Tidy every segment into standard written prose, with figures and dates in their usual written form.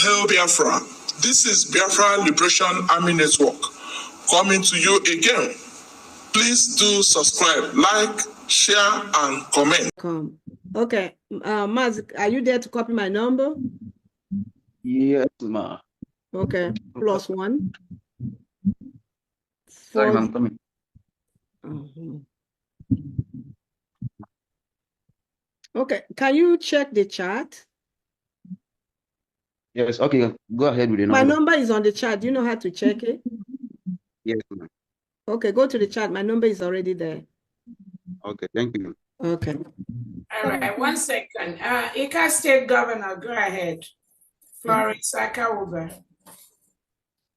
Hail Biafra. This is Biafra Liberation Army Network coming to you again. Please do subscribe, like, share, and comment. Okay, Maz, are you there to copy my number? Yes, ma. Okay, +1. Sorry, I'm coming. Okay, can you check the chat? Yes, okay, go ahead with the number. My number is on the chat. Do you know how to check it? Yes, ma. Okay, go to the chat. My number is already there. Okay, thank you. Okay. All right, 1 second. Ika State Governor, go ahead. Florence Akawuba.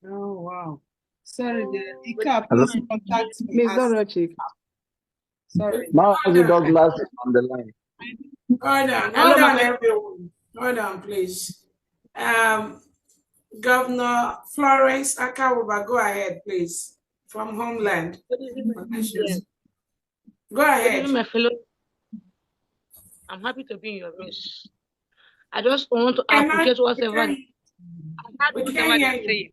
Oh, wow. Sorry, Ika, please contact me. Ms. Dorochi. Sorry. Ngozi Douglas is on the line. Hold on, everyone. Hold on, please. Governor Florence Akawuba, go ahead, please, from Homeland. Go ahead. My fellow, I'm happy to be in your midst. I just want to appreciate whatever they're saying.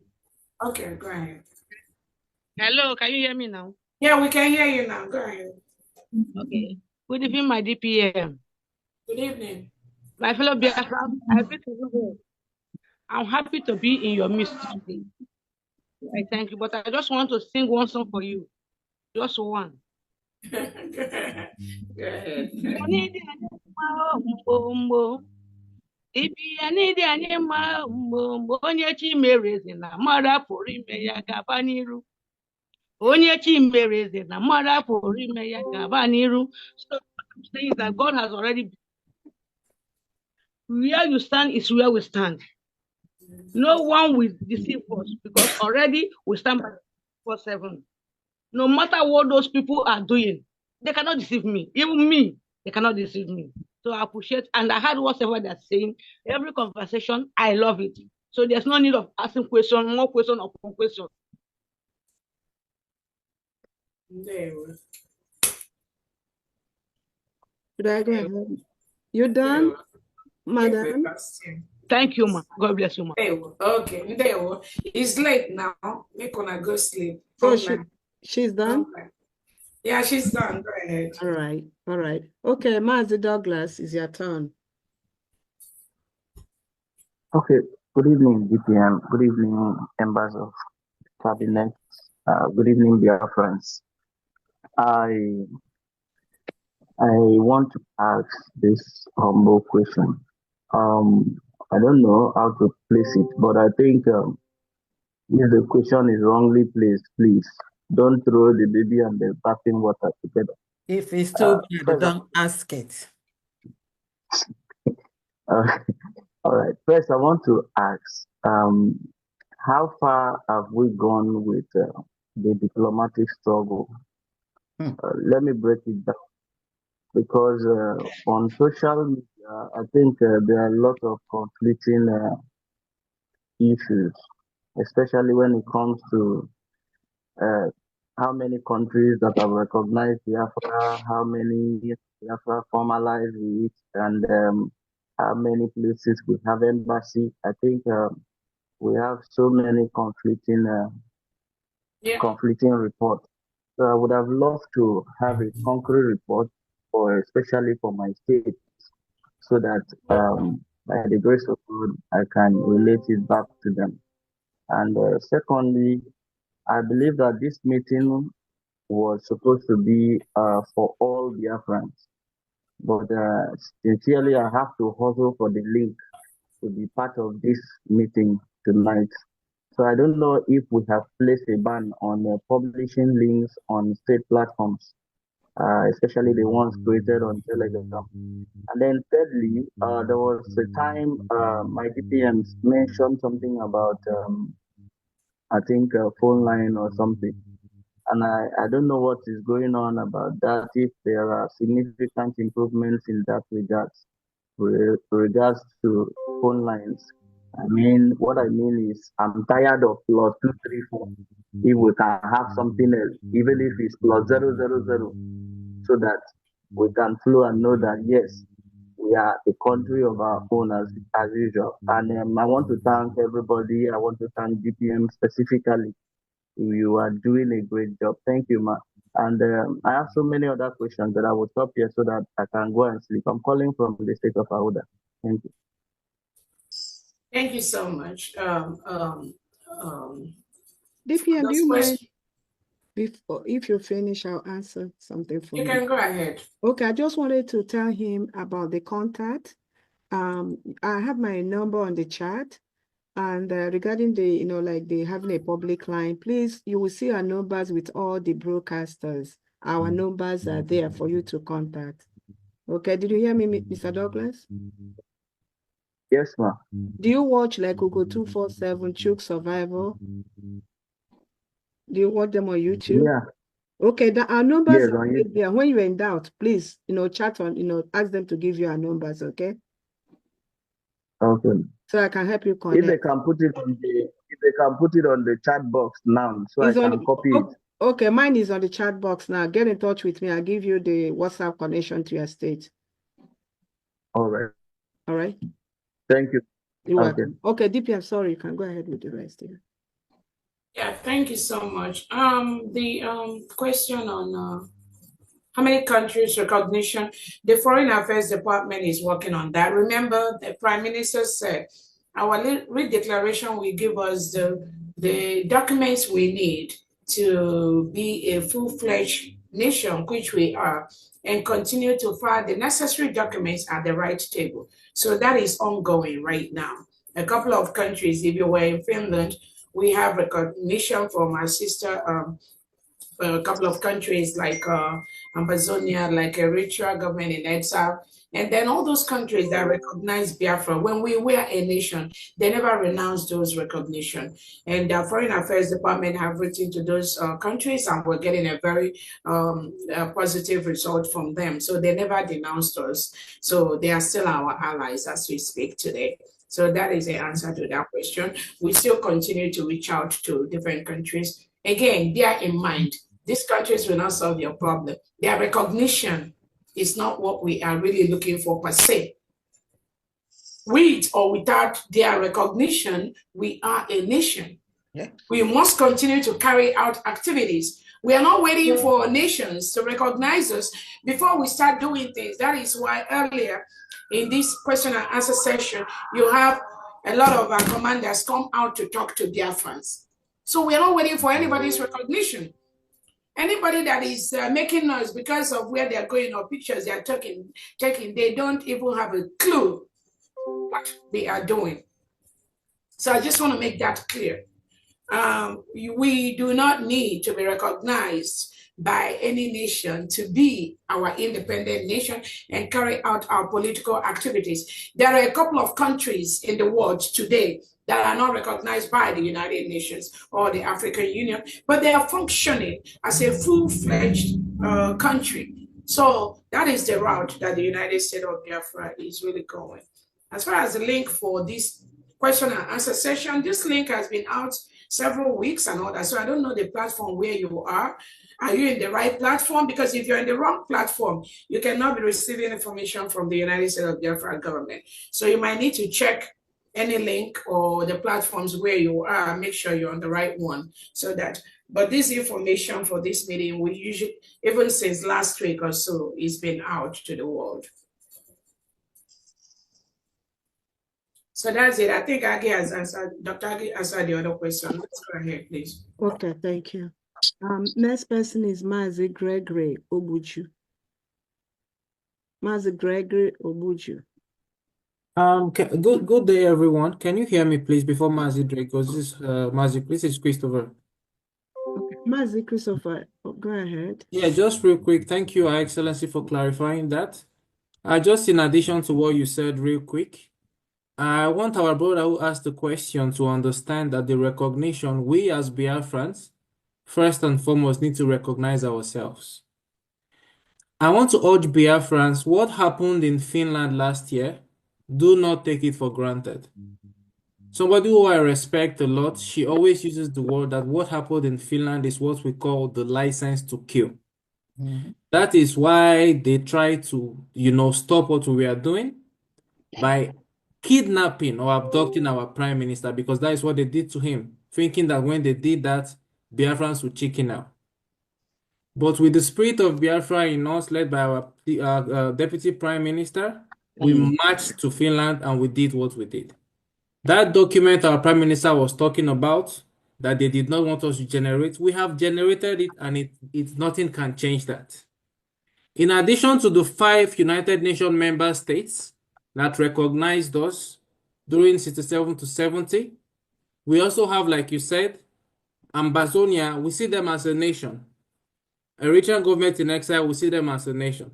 Okay, go ahead. Hello, can you hear me now? Yeah, we can hear you now. Go ahead. Okay. Good evening, my DPM. Good evening. My fellow Biafran, I'm happy to be in your midst today. I thank you, but I just want to sing one song for you. Just one. Go ahead. Ibi anidi anyị ma mgbe onye chi mere eze na mara pụrụ ime ya gaba n'iru. Onye chi mere eze na mara pụrụ ime ya gaba n'iru. So what I'm saying is that God has already, where you stand is where we stand. No one will deceive us because already we stand by 4/7. No matter what those people are doing, they cannot deceive me. Even me, they cannot deceive me. So I appreciate, and I heard whatever they're saying. Every conversation, I love it. So there's no need of asking question, more question upon question. Should I go ahead? You done, madam? Thank you, ma. God bless you, ma. Okay, it's late now. Make una go sleep. So she's done? Yeah, she's done. Go ahead. All right, all right. Okay, Mazi Douglas, it's your turn. Okay, good evening, DPM. Good evening, members of cabinet. Good evening, dear friends. I want to ask this humble question. I don't know how to place it, but I think if the question is wrongly placed, please don't throw the baby and the bathing water together. If it's too bad, don't ask it. All right. First, I want to ask, how far have we gone with the diplomatic struggle? Let me break it down. Because on social media, I think there are a lot of conflicting issues, especially when it comes to how many countries that have recognized Biafra, how many Biafra formalized it, and how many places we have embassy. I think we have so many conflicting reports. So I would have loved to have a concrete report, especially for my state, so that by the grace of God, I can relate it back to them. And secondly, I believe that this meeting was supposed to be for all Biafrans. But sincerely, I have to hustle for the link to be part of this meeting tonight. So I don't know if we have placed a ban on publishing links on state platforms, especially the ones created on Telegram. And then thirdly, there was a time my DPMs mentioned something about, I think, a phone line or something. And I don't know what is going on about that, if there are significant improvements in that regards to phone lines. I mean, what I mean is I'm tired of +234. If we can have something else, even if it's +000, so that we can flow and know that yes, we we are a country of our own as usual. And I want to thank everybody. I want to thank DPM specifically. You are doing a great job. Thank you, ma. And I have so many other questions, but I will stop here so that I can go and sleep. I'm calling from the state of Auda. Thank you. Thank you so much. DPM, do those you mind questions, before if you finish, I'll answer something for you you. can go ahead. Okay, I just wanted to tell him about the contact. I have my number on the chat. And regarding the, like the having a public line, please, you will see our numbers with all the broadcasters. Our numbers are there for you to contact. Okay, did you hear me, Mr. Douglas? Yes, ma. Do you watch like Google 247 Chook Survival? Do you watch them on YouTube? Yeah. Okay, our numbers Yes, are on right YouTube. there. When you're in doubt, please, chat on, ask them to give you our numbers, okay? Okay. So I can help you If they connect. can put it on the chat box now, so It's I on can copy it. okay, mine is on the chat box now. Get in touch with me. I'll give you the WhatsApp connection to your state. All right. All right. Thank you. You're Okay. welcome. Okay, DP, I'm sorry. You can go ahead with the rest here. Yeah, thank you so much. The question on how many countries recognition, the Foreign Affairs Department is working on that. Remember, the Prime Minister said our redeclaration will give us the documents we need to be a full-fledged nation, which we are, and continue to file the necessary documents at the right table. So that is ongoing right now. A couple of countries, if you were in Finland, we have recognition from our sister a couple of countries like Amazonia, like Eritrea, government in exile, and then all those countries that recognize Biafra. When we were a nation, they never renounced those recognition. And the Foreign Affairs Department have written to those countries, and we're getting a very positive result from them. So they never denounced us. So they are still our allies as we speak today. So that is the answer to that question. We still continue to reach out to different countries. Again, bear in mind, these countries will not solve your problem. Their recognition is not what we are really looking for per se. With or without their recognition, we are a nation. Yeah. We must continue to carry out activities. We are not waiting for nations to recognize us before we start doing things. That is why earlier in this question and answer session, you have a lot of our commanders come out to talk to Biafrans. So we are not waiting for anybody's recognition. Anybody that is making noise because of where they're going or pictures they're taking, they don't even have a clue what they are doing. So I just want to make that clear. We do not need to be recognized by any nation to be our independent nation and carry out our political activities. There are a couple of countries in the world today that are not recognized by the United Nations or the African Union, but they are functioning as a full-fledged country. So that is the route that the United States of Biafra is really going. As far as the link for this question and answer session, this link has been out several weeks and all that. So I don't know the platform where you are. Are you in the right platform? Because if you're in the wrong platform, you cannot be receiving information from the United States of Biafra government. So you might need to check any link or the platforms where you are, make sure you're on the right one. So that, but this information for this meeting, we usually, even since last week or so, it's been out to the world. So that's it. I think Aggie has answered, Dr. Aggie answered the other question. Let's go ahead, please. Okay, thank you. Next person is Mazi Gregory Obuju. Mazi Gregory Obuju. Good day, everyone. Can you hear me, please, before Mazi Drake goes? This is Mazi, please, it's Christopher. Okay, Mazi Christopher, go ahead. Yeah, just real quick. Thank you, Your Excellency, for clarifying that. Just in addition to what you said, real quick, I want our brother who asked the question to understand that the recognition, we as Biafrans, first and foremost, need to recognize ourselves. I want to urge Biafrans, what happened in Finland last year, do not take it for granted. Somebody who I respect a lot, she always uses the word that what happened in Finland is what we call the license to kill. That is why they try to, stop what we are doing. by kidnapping or abducting our prime minister, because that is what they did to him, thinking that when they did that, Biafrans would chicken out. But with the spirit of Biafra in us, led by our deputy prime minister, we marched to Finland and we did what we did. That document our prime minister was talking about, that they did not want us to generate, we have generated it, and nothing can change that. In addition to the 5 United Nations member states that recognized us during 67 to 70, we also have, like you said, Ambazonia. We see them as a nation. Eritrean government in exile, we see them as a nation.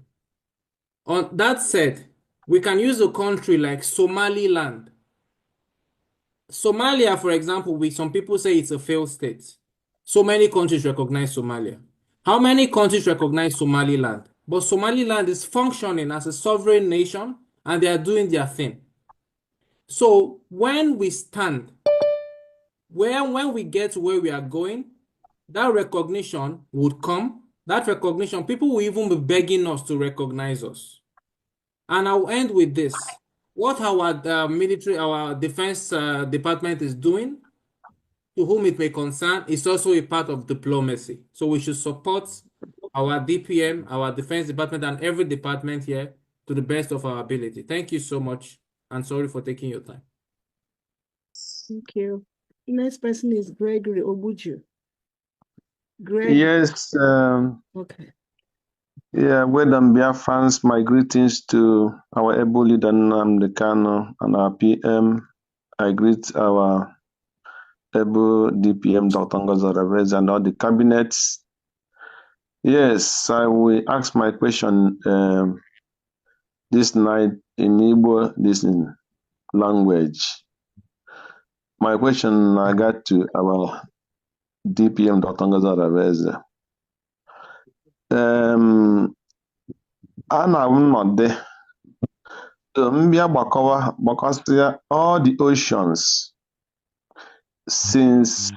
On that said, we can use a country like Somaliland. Somalia, for example, some people say it's a failed state. So many countries recognize Somalia. How many countries recognize Somaliland? But Somaliland is functioning as a sovereign nation and they are doing their thing. So when we stand, when we get to where we are going, that recognition would come. That recognition, people will even be begging us to recognize us. And I'll end with this. What our military, our defense department is doing, to whom it may concern, is also a part of diplomacy. So we should support our DPM, our defense department, and every department here to the best of our ability. Thank you so much, and sorry for taking your time. Thank you. The next person is Gregory Obuju. Greg. Yes. Okay. Yeah, well done, Biafrans. My greetings to our able leader, Nnamdi Kanu, and our PM. I greet our able DPM, Dr. Ngozi Orabueze, and all the cabinets. Yes, I will ask my question this night in Igbo listening language. My question I got to our DPM, Dr. Ngozi Orabueze. A na-anọdụ mbịa gbakọsịa all the oceans since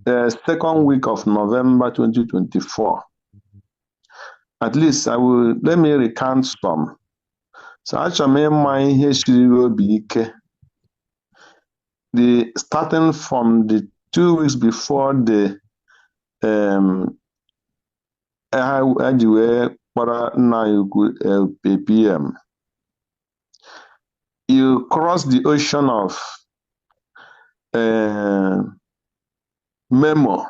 the second week of November 2024. At least let me recount some. So achọrọ m ịma ihe siri obi ike. Starting from the 2 weeks before the eji wee kpọrọ nna anyị ukwu PM. You cross the ocean of Memo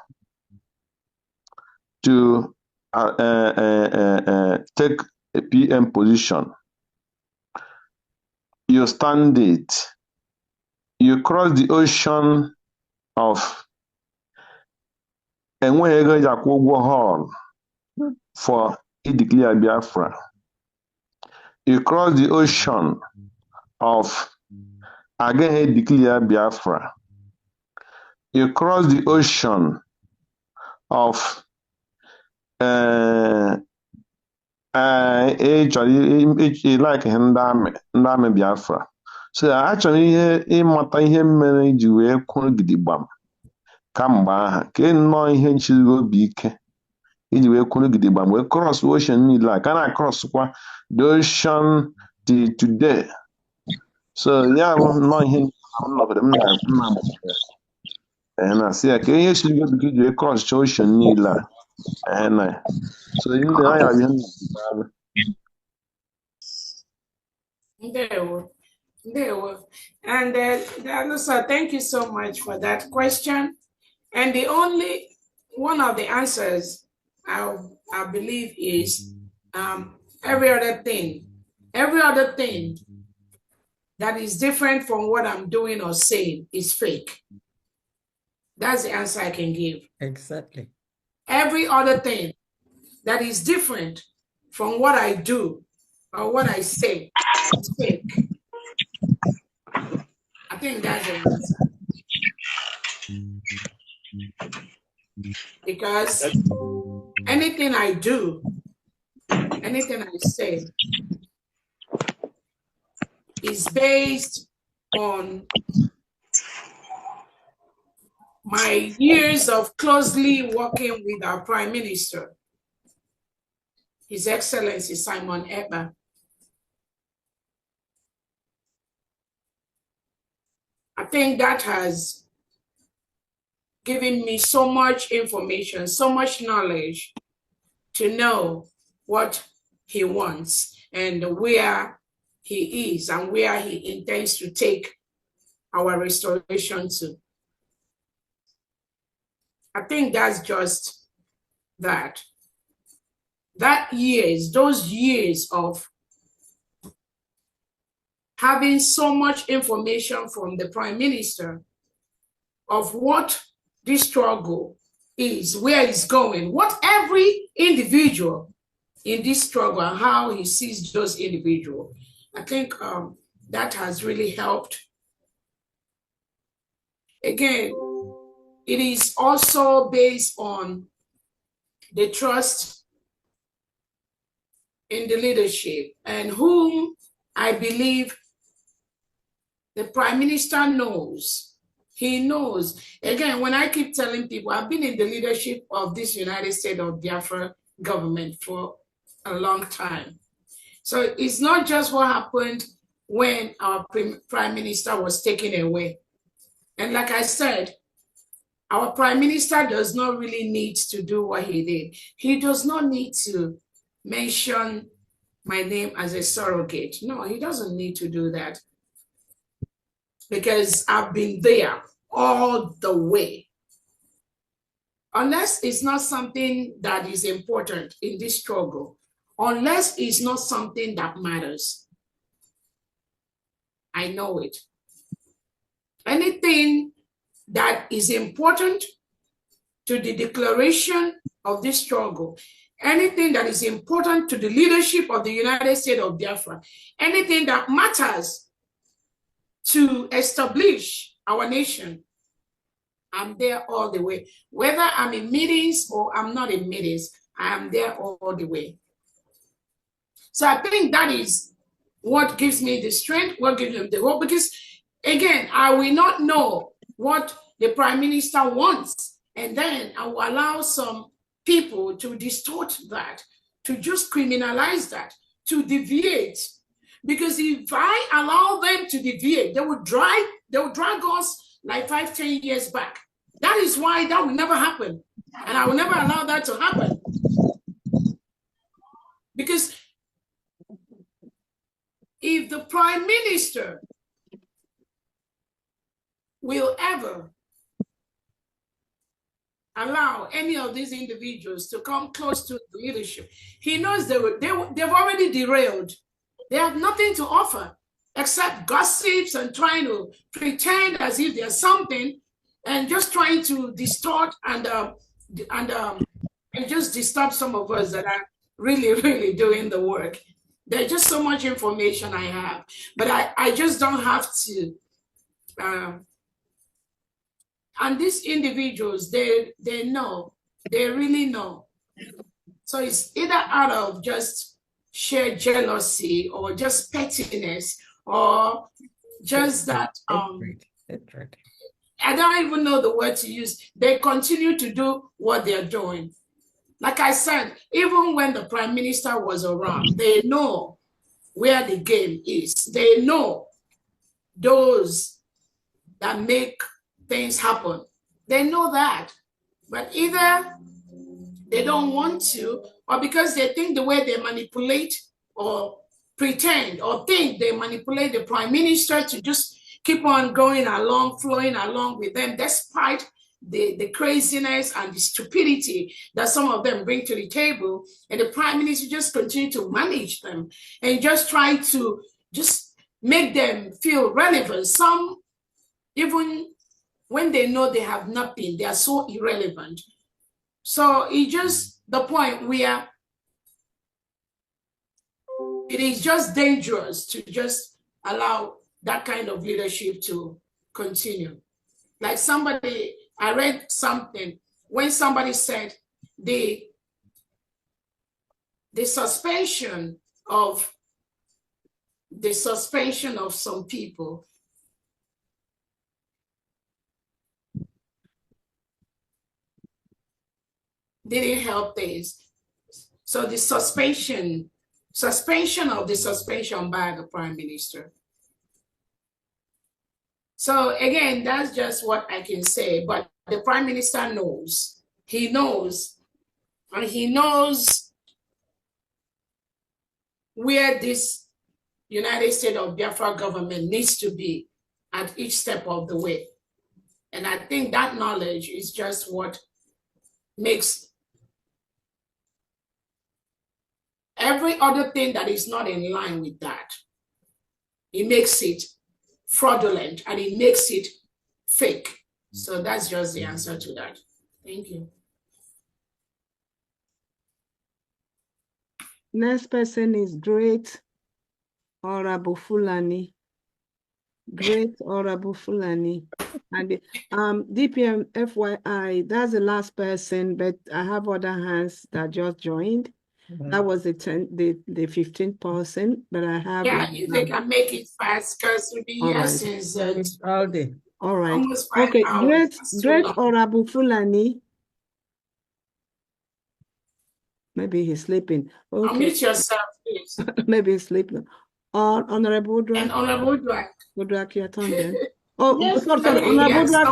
to take a PM position. You stand it. You cross the ocean of enweghị ego eji akwụ ụgwọ hall for declare Biafra. You cross the ocean of again declare Biafra. You cross the ocean of like Ndame Biafra. So actually ịmata ihe mere iji wee kwụrụ gidigbam kamgbe aha ka nnọọ ihe nchiri obi ike iji wee kwụrụ gidigbam wee cross ocean niile a ka na-crosskwa the ocean till today. So ya bụ nnọọ ihe nọgide m na-asị ya ka ihe chiri obi ike iji wee cross ocean niile a so ihe anya bụ ihe And Alusa, thank you so much for that question. And the only one of the answers I believe is every other thing that is different from what I'm doing or saying is fake. That's the answer I can give. Exactly. Every other thing that is different from what I do or what I say is fake. I think that's the answer. Because anything I do, anything I say is based on my years of closely working with our Prime Minister, His Excellency Simon Ekpa. I think that has given me so much information, so much knowledge to know what he wants and where he is and where he intends to take our restoration to. I think that's just that. Those years of having so much information from the Prime Minister of what this struggle is, where it's going, what every individual in this struggle and how he sees those individuals. I think that has really helped. Again, it is also based on the trust in the leadership and whom I believe the Prime Minister knows. He knows. Again, when I keep telling people, I've been in the leadership of this United States of Biafra government for a long time. So it's not just what happened when our Prime Minister was taken away. And like I said, our Prime Minister does not really need to do what he did. He does not need to mention my name as a surrogate. No, he doesn't need to do that. Because I've been there all the way. Unless it's not something that is important in this struggle, unless it's not something that matters, I know it. Anything that is important to the declaration of this struggle, anything that is important to the leadership of the United States of Biafra, anything that matters to establish our nation, I'm there all the way. Whether I'm in meetings or I'm not in meetings, I am there all the way. So I think that is what gives me the strength, what gives me the hope, because again, I will not know what the Prime Minister wants, and then I will allow some people to distort that, to just criminalize that, to deviate. Because if I allow them to deviate, they will drag us like 5-10 years back. That is why that will never happen. And I will never allow that to happen. Because if the Prime Minister will ever allow any of these individuals to come close to the leadership, he knows they've already derailed. They have nothing to offer except gossips and trying to pretend as if there's something, and just trying to distort and just disturb some of us that are really, really doing the work. There's just so much information I have, but I just don't have to. And these individuals, they know, they really know. So it's either out of just sheer jealousy or just pettiness or just that I don't even know the word to use. They continue to do what they're doing. Like I said, even when the Prime Minister was around, they know where the game is. They know those that make things happen. They know that. But either they don't want to, or because they think the way they manipulate or pretend or think they manipulate the Prime Minister to just keep on going along, flowing along with them, despite the craziness and the stupidity that some of them bring to the table. And the Prime Minister just continue to manage them and just try to just make them feel relevant. Some, even when they know they have nothing, they are so irrelevant. So it's just the point where it is just dangerous to just allow that kind of leadership to continue. Like somebody, I read something when somebody said the suspension of some people didn't help things. So the suspension of the suspension by the Prime Minister. So again, that's just what I can say. But the Prime Minister knows. He knows. And he knows where this United States of Biafra government needs to be at each step of the way. And I think that knowledge is just what makes every other thing that is not in line with that. It makes it fraudulent and it makes it fake. So that's just the answer to that. Thank you. Next person is Great Orabu Fulani. Great Orabu Fulani. And DPM FYI, that's the last person, but I have other hands that just joined. That was the 15th person, but I have. Yeah, if they can make it fast, because we've been here since all day. All right. Almost 5 Okay, hours. Great Orabu Fulani. Maybe he's sleeping. Okay. Unmute yourself, please. Maybe he's sleeping. Honorable Drak. And Honorable Drak. Drak, your turn then. Oh, Yes, sorry. okay, Honorable yes, Drak, okay.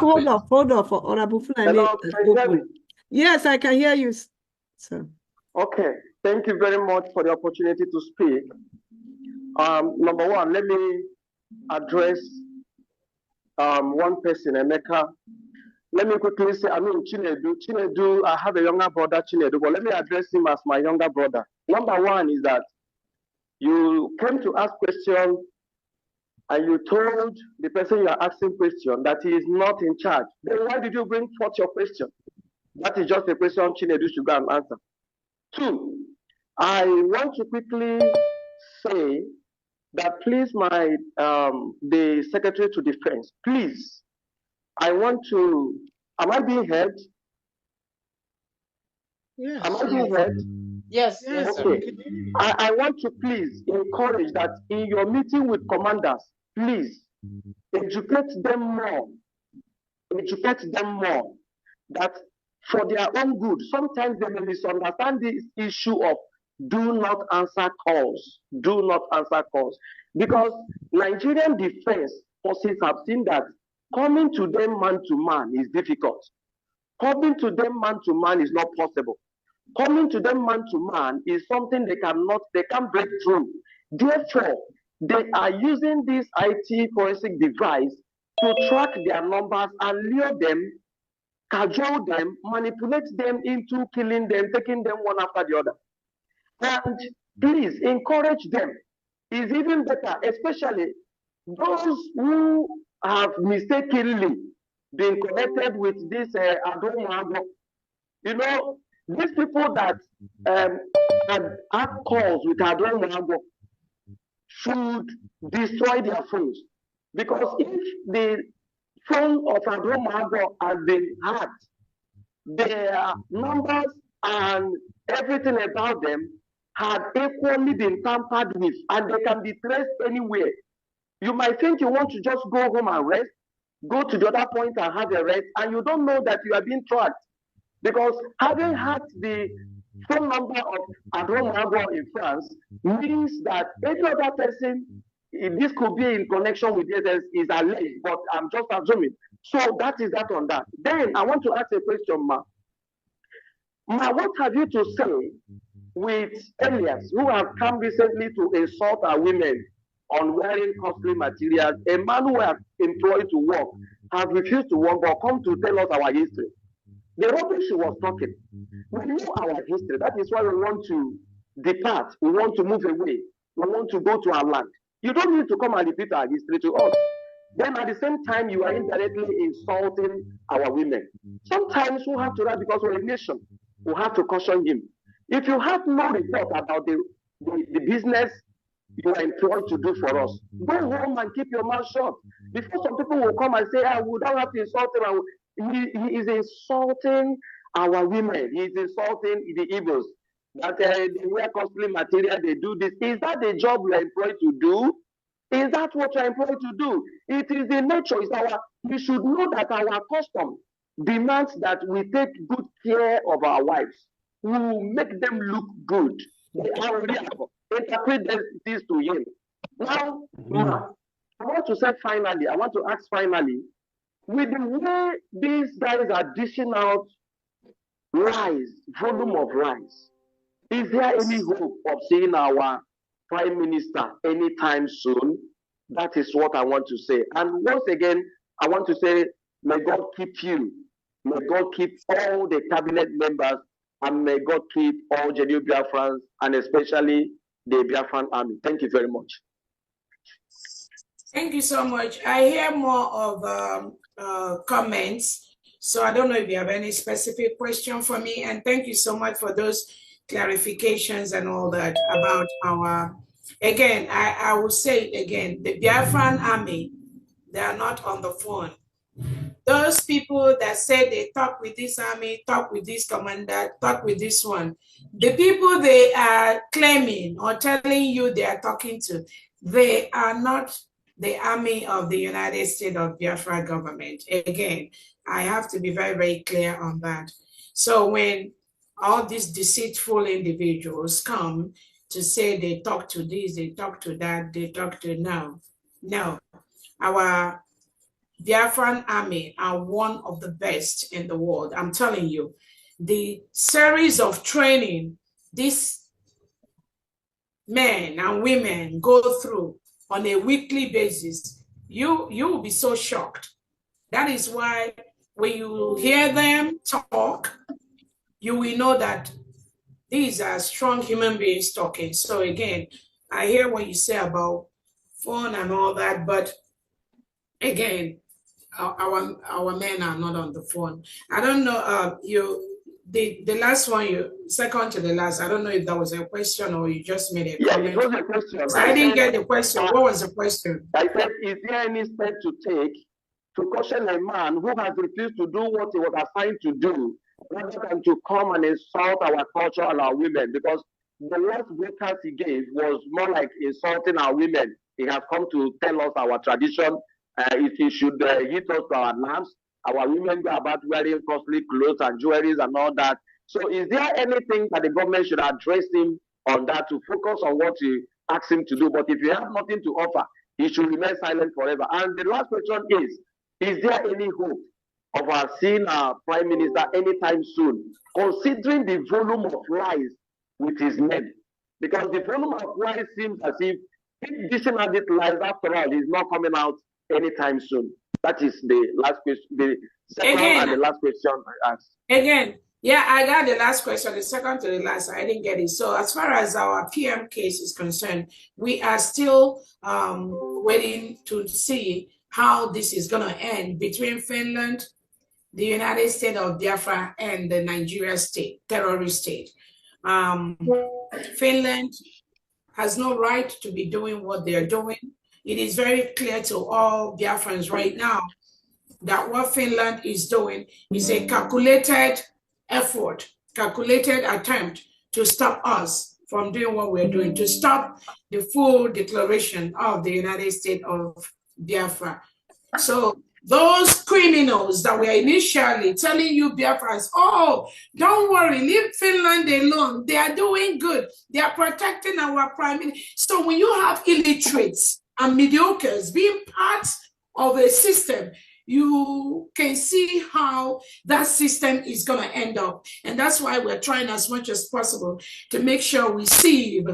hold on for Honorable Fulani. Hello, can you hear me? Yes, I can hear you, sir. Okay, thank you very much for the opportunity to speak. Number one, let me address one person, Emeka. Let me quickly say, Chinedu, I have a younger brother, Chinedu, but let me address him as my younger brother. Number one is that you came to ask questions and you told the person you are asking question that he is not in charge. Then why did you bring forth your question? That is just a question Chinedu should go and answer. Two, I want to quickly say that please, the Secretary to Defense, please, I want to, am I being heard? Yes. Am I being heard? Yes, yes. Okay. I want to please encourage that in your meeting with commanders, please educate them more. Educate them more. That for their own good, sometimes they may misunderstand this issue of do not answer calls. Do not answer calls. Because Nigerian defense forces have seen that coming to them man to man is difficult. Coming to them man to man is not possible. Coming to them man to man is something they can't break through. Therefore, they are using this IT forensic device to track their numbers and lure them, cajole them, manipulate them into killing them, taking them one after the other. And please encourage them. It's even better, especially those who have mistakenly been connected with this Adomago. You know, these people that had calls with Adomago should destroy their phones. Because if the phone of Adomago has been hacked, their numbers and everything about them had equally been tampered with, and they can be traced anywhere. You might think you want to just go home and rest, go to the other point and have a rest, and you don't know that you are being tracked. Because having hacked the phone number of Adron in France means that any other person, this could be in connection with this, is alleged, but I'm just assuming. So that is that on that. Then I want to ask a question, Ma. Ma, what have you to say with aliens who have come recently to insult our women on wearing costly materials? A man who has employed to work has refused to work but come to tell us our history. The rubbish she was talking, we know our history. That is why we want to depart. We want to move away. We want to go to our land. You don't need to come and repeat our history to us. Then at the same time, you are indirectly insulting our women. Sometimes we have to write because we're a nation. We have to caution him. If you have no report about the business you are employed to do for us, go home and keep your mouth shut. Before some people will come and say, we don't have to insult him. He is insulting our women. He is insulting the Igbos. That they wear costly material, they do this. Is that the job we are employed to do? Is that what you are employed to do? It is the nature. We should know that our custom demands that we take good care of our wives. We will make them look good. They are real. Interpret this to him. Now, I want to say finally, I want to ask finally, with the way these guys are dishing out lies, volume of lies, is there any hope of seeing our Prime Minister anytime soon? That is what I want to say. And once again, I want to say, may God keep you. May God keep all the cabinet members, and may God keep all genuine Biafrans, and especially the Biafran army. Thank you very much. Thank you so much. I hear more of comments, so I don't know if you have any specific question for me. And thank you so much for those clarifications and all that about our. Again, I will say it again: the Biafran army, they are not on the phone. Those people that say they talk with this army, talk with this commander, talk with this one, the people they are claiming or telling you they are talking to, they are not the army of the United States of Biafra government. Again, I have to be very, very clear on that. So when all these deceitful individuals come to say they talk to this, they talk to that, they talk to no. Our Biafran army are one of the best in the world. I'm telling you, the series of training these men and women go through on a weekly basis, you will be so shocked. That is why when you hear them talk, you will know that these are strong human beings talking. So again, I hear what you say about phone and all that, but again, our men are not on the phone. I don't know, the last one, second to the last, I don't know if that was a question or you just made a comment. Yeah, it was a question. So I didn't get the question. What was the question? I said, is there any step to take to caution a man who has refused to do what he was assigned to do, rather than to come and insult our culture and our women? Because the last broadcast he gave was more like insulting our women. He has come to tell us our tradition. If he should hit us to our lamps, our women go about wearing costly clothes and jewelries and all that. So is there anything that the government should address him on that, to focus on what he asked him to do? But if you have nothing to offer, he should remain silent forever. And the last question is there any hope of our seeing our Prime Minister anytime soon, considering the volume of lies with his men? Because the volume of lies seems as if dishing out these lies, after all, is not coming out anytime soon. That is the last question, the second and the last question I asked. Again, yeah, I got the last question, the second to the last, I didn't get it. So as far as our PM case is concerned, we are still waiting to see how this is going to end between Finland, the United States of Biafra, and the Nigeria state, terrorist state. Finland has no right to be doing what they're doing. It is very clear to all Biafrans right now that what Finland is doing is a calculated effort, calculated attempt to stop us from doing what we're doing, to stop the full declaration of the United States of Biafra. So those criminals that were initially telling you Biafrans, oh, don't worry, leave Finland alone. They are doing good. They are protecting our prime minister. So when you have illiterates and mediocres being part of a system, you can see how that system is going to end up. And that's why we're trying as much as possible to make sure we sieve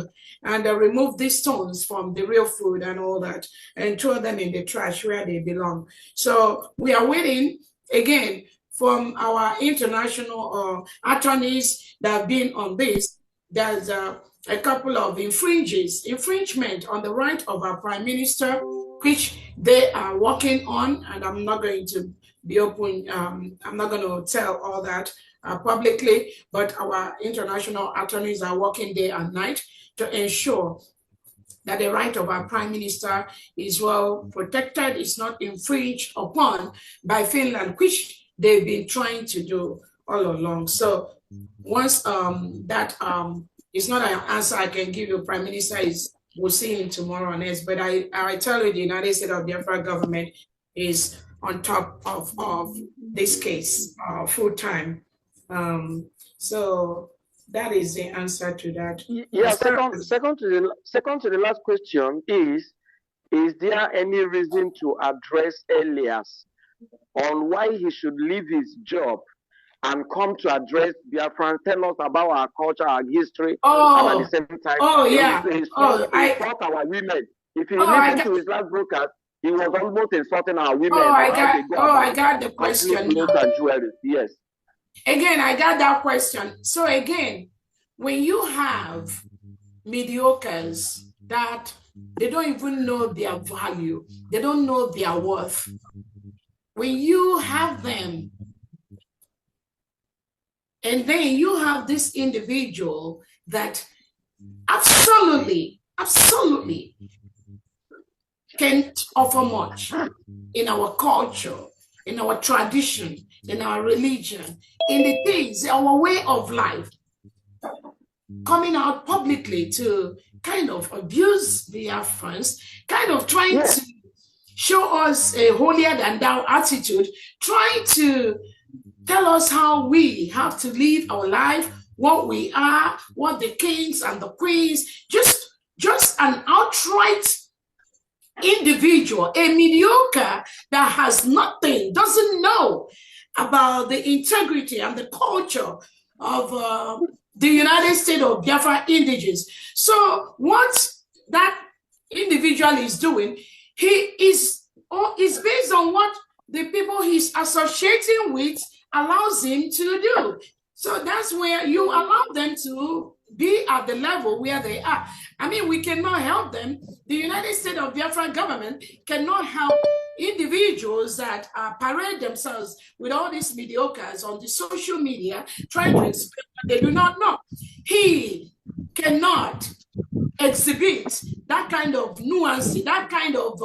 and remove these stones from the real food and all that, and throw them in the trash where they belong. So we are waiting, again, from our international attorneys that have been on this. There's a couple of infringement on the right of our prime minister, which they are working on, and I'm not going to be open, I'm not going to tell all that publicly, but our international attorneys are working day and night to ensure that the right of our prime minister is well protected, is not infringed upon by Finland, which they've been trying to do all along. So once that is not an answer I can give you, Prime Minister we'll see him tomorrow on this, but I tell you, the United States of Biafra government is on top of this case full time. So that is the answer to that. Yeah, second to the last question is is there any reason to address Elias on why he should leave his job and come to address Biafran, tell us about our culture, our history, and at the same time, insult our women. If you listen to his last broadcast, he was almost insulting our women. I got the question now. And jewelry. Yes. Again, I got that question. So again, when you have mediocres that they don't even know their value, they don't know their worth, when you have them, and then you have this individual that absolutely can't offer much in our culture, in our tradition, in our religion, in the things, our way of life, coming out publicly to kind of abuse the Biafrans, kind of trying to show us a holier than thou attitude, trying to tell us how we have to live our life, what we are, what the kings and the queens, just an outright individual, a mediocre that has nothing, doesn't know about the integrity and the culture of the United States of Biafra indigenous. So what that individual is doing, he is based on what the people he's associating with allows him to do. So that's where you allow them to be at the level where they are. I mean, we cannot help them. The United States of Biafra government cannot help individuals that parade themselves with all these mediocres on the social media trying to explain what they do not know. He cannot exhibit that kind of nuance, that kind of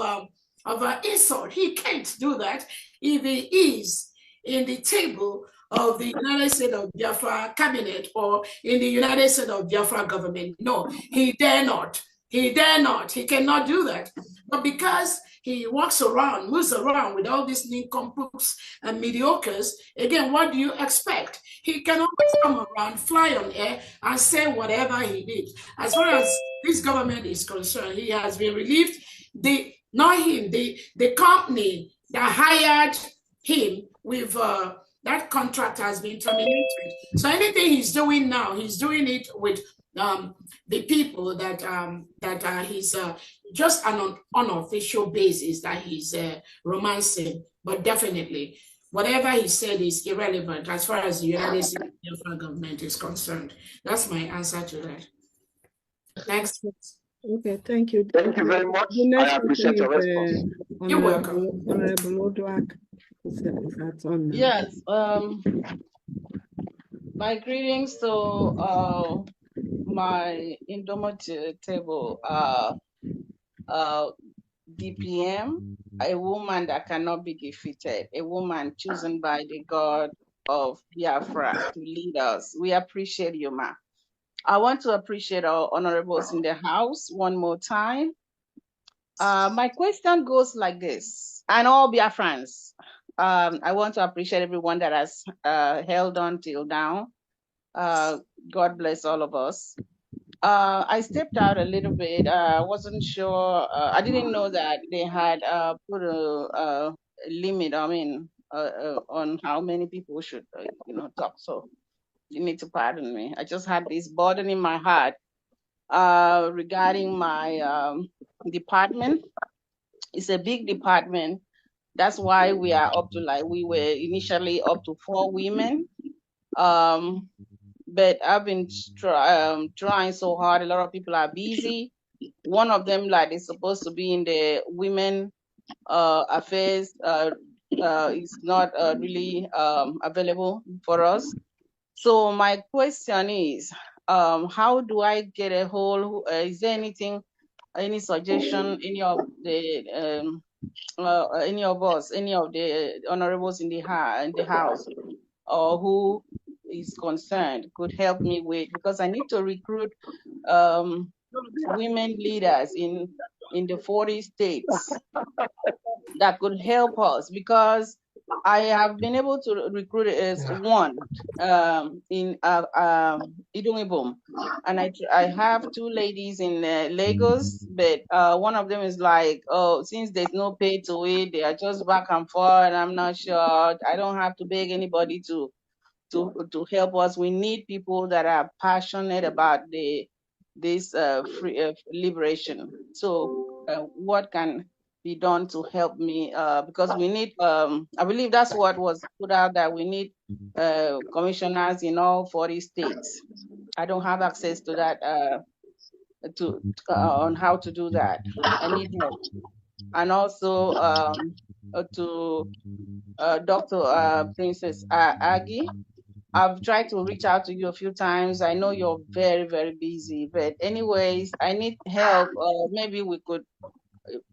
insult. He can't do that if he is in the table of the United States of Biafra cabinet or in the United States of Biafra government. No, he dare not. He dare not. He cannot do that. But because he walks around, moves around with all these nincompoops and mediocres, again, what do you expect? He can always come around, fly on air, and say whatever he did. As far as this government is concerned, he has been relieved. Not him, the company that hired him with that contract has been terminated. So anything he's doing now, he's doing it with the people that he's just an unofficial basis that he's romancing. But definitely, whatever he said is irrelevant as far as the United States government is concerned. That's my answer to that. Next. Okay, thank you. Thank you very much. I appreciate your response. You're welcome. Honorable Odwak. Yes. My greetings to my indomitable DPM, a woman that cannot be defeated, a woman chosen by the God of Biafra to lead us. We appreciate you, ma. I want to appreciate our honorables in the house one more time. My question goes like this, and all Biafrans. I want to appreciate everyone that has held on till now. God bless all of us. I stepped out a little bit. I wasn't sure. I didn't know that they had put a limit. I mean, on how many people should talk. So you need to pardon me. I just had this burden in my heart regarding my department. It's a big department. That's why we are up to we were initially up to 4 women. But I've been trying so hard. A lot of people are busy. One of them, is supposed to be in the women affairs, is not really available for us. So my question is, how do I get a hold? Is there anything, any suggestion, any of the any of us, any of the honorables in the house, or who is concerned could help me with, because I need to recruit women leaders in the 40 states that could help us, because I have been able to recruit as one in Idumibum, and I have two ladies in Lagos, but one of them is like, oh, since there's no pay to it, they are just back and forth, and I'm not sure. I don't have to beg anybody to help us. We need people that are passionate about this free liberation. So what can be done to help me? Because we need, I believe that's what was put out, that we need commissioners in all 40 states. I don't have access to that, on how to do that. I need help. And also to Dr. Princess Aggie, I've tried to reach out to you a few times. I know you're very, very busy, but anyways, I need help. Maybe we could,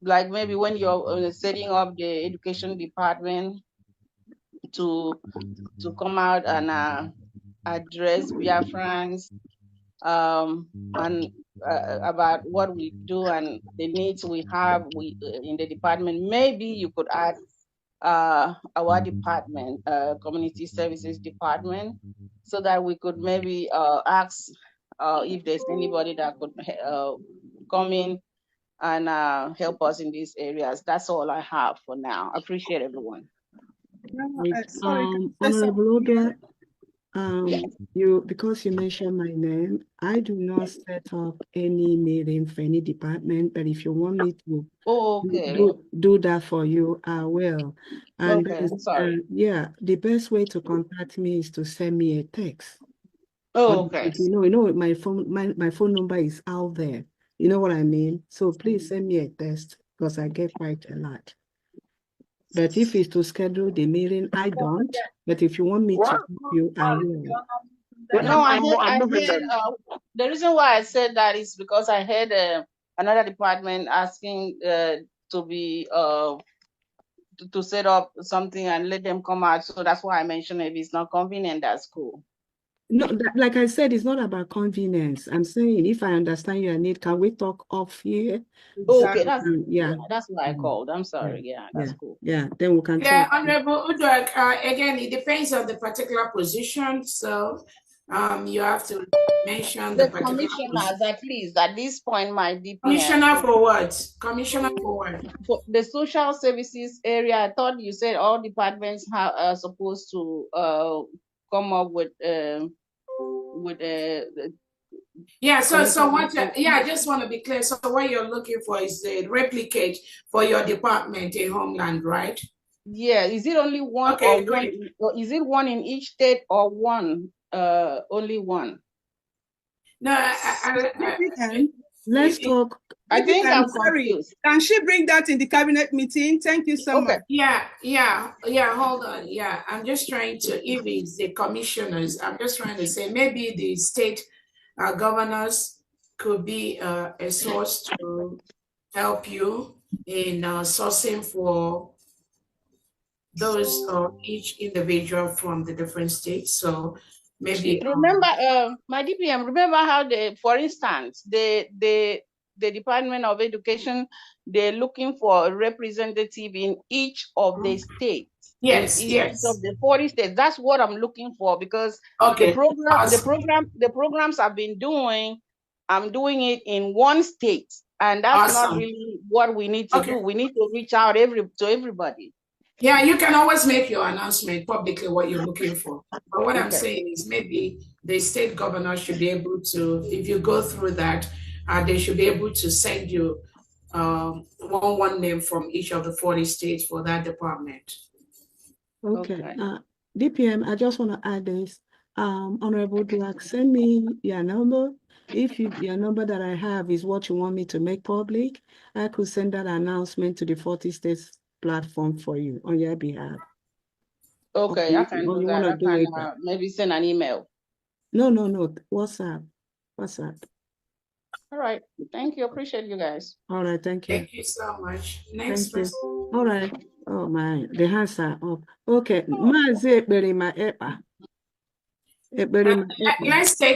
like, maybe when you're setting up the education department to come out and address Biafrans, and about what we do and the needs we have in the department. Maybe you could add our department, community services department, so that we could maybe ask if there's anybody that could come in and help us in these areas. That's all I have for now. I appreciate everyone. Sorry, Honorable Oga, because you mentioned my name, I do not set up any meeting for any department, but if you want me to do that for you, I will. And okay, I'm sorry. Yeah, the best way to contact me is to send me a text. Okay. You know, my phone number is out there. You know what I mean? So please send me a text, because I get quite a lot. But if it's to schedule the meeting, I don't. But if you want me to help you, I will. No, I heard the reason why I said that is because I heard another department asking to be to set up something and let them come out. So that's why I mentioned if it's not convenient, that's cool. No, like I said, it's not about convenience. I'm saying, if I understand your need, can we talk off here? Okay, that's what I called. I'm sorry. Yeah, that's cool. Yeah, then we can Yeah, talk. Honorable Uduak, again, it depends on the particular position. So you have to mention the particular commissioners, at least at this point, my DPM. Commissioner for what? Commissioner for what? For the social services area, I thought you said all departments are supposed to come up with yeah, so what? I just want to be clear. So what you're looking for is the replicate for your department in Homeland, right? Yeah. Is it only one, okay, or is it one in each state, or one? Only one? No, let's talk. I think I'm sorry. confused. Can she bring that in the cabinet meeting? Thank you so much. Yeah. Hold on. Yeah, I'm just trying to. If it's the commissioners, I'm just trying to say maybe the state governors could be a source to help you in sourcing for those each individual from the different states. So maybe remember, my DPM. Remember how for instance, the Department of Education, they're looking for a representative in each of the states. Yes. Of the 40 states. That's what I'm looking for, because the programs I've been doing, I'm doing it in one state, and that's not really what we need to do. We need to reach out to everybody. Yeah, you can always make your announcement publicly what you're looking for. But what I'm saying is maybe the state governor should be able to, if you go through that, they should be able to send you one name from each of the 40 states for that department. Okay. DPM, I just want to add this. Honorable Dulac, send me your number. If your number that I have is what you want me to make public, I could send that announcement to the 40 states platform for you on your behalf. Okay, I can do that. I can maybe send an email. No. WhatsApp. All right. Thank you. Appreciate you guys. All right. Thank you. Thank you so much. Next person. All right. Oh my, the hands are up. Okay. Let's take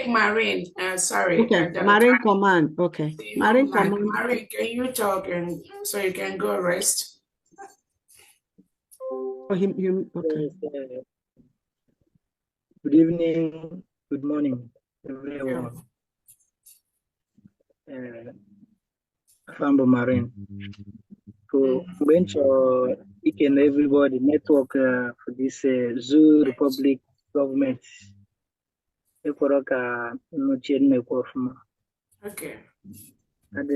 Marine. Sorry. Okay. Marine Command. Okay. Marine Command. Marine, can you talk and so you can go rest? Oh, him. Okay. Yes, good evening, good morning, everyone. Fambo Marine. So, bench each and everybody network for this Zoo Republic government. Ekoroka no chain Okay. And